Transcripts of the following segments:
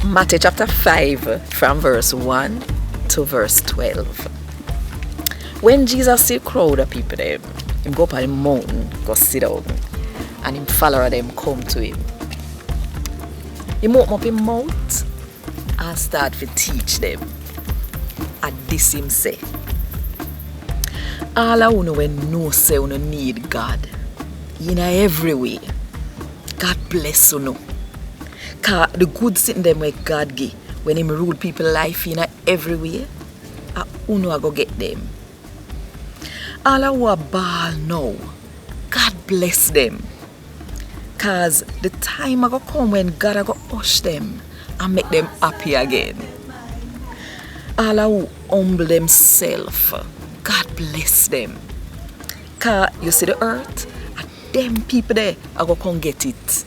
Matthew chapter 5 from verse 1 to verse 12. When Jesus see a crowd of people there, him go up on the mountain, go sit down, and him follower them come to him. Him open up him mouth and start to teach them. And this him say, all of you when know say you need God in every way. God bless you. Cause the good sitting them where God give when him rule people life in every way, you are go get them. All of you are ball now. God bless them. Cause the time I go come when God I go hush them and make them happy again. All of you humble themselves. God bless them. Cause you see the earth, and them people there I go come get it.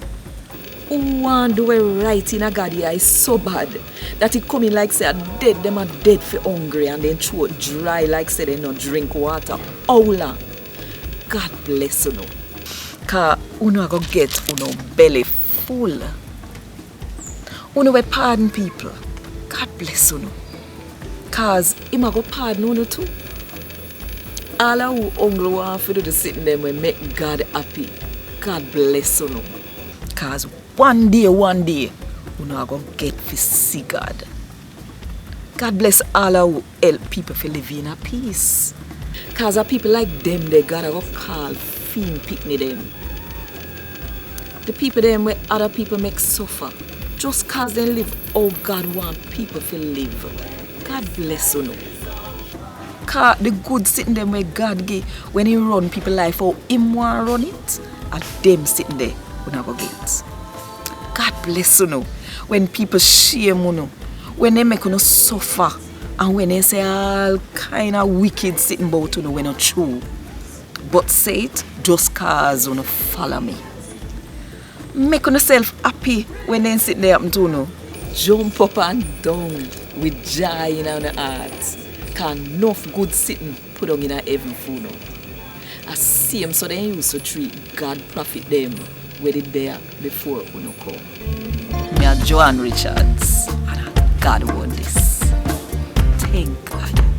Who want do it right in a God is so bad that it coming like say dead, them are dead for hungry and then throat dry like say they not drink water. How long? God bless you now. Cause you know go get belly full. You know pardon people. God bless you now. Cause him go pardon you too. All of you hungry want to do the sitting them will make God happy. God bless you now. Cause one day, you know going to get to see God. God bless all of you help people to live in a peace. Cause of people like them, they God go call fiend picnic them. The people them where other people make suffer. Just cause they live how God want people to live. God bless you now. Cause the good sitting them where God give when he run people life how him want run it, and them sitting there we not go get. God bless you know. When people shame you know, when they make you suffer, and when they say all kind of wicked sitting about you know when not true. But say it just cause you know follow me. Make yourself happy when they sit there up to you know. Jump up and down with joy in our heart. Cause enough good sitting put on in a heaven for you know. I see them so they used to treat God profit them where it there before you come. Me are Joan Richards and God won this. Thank God.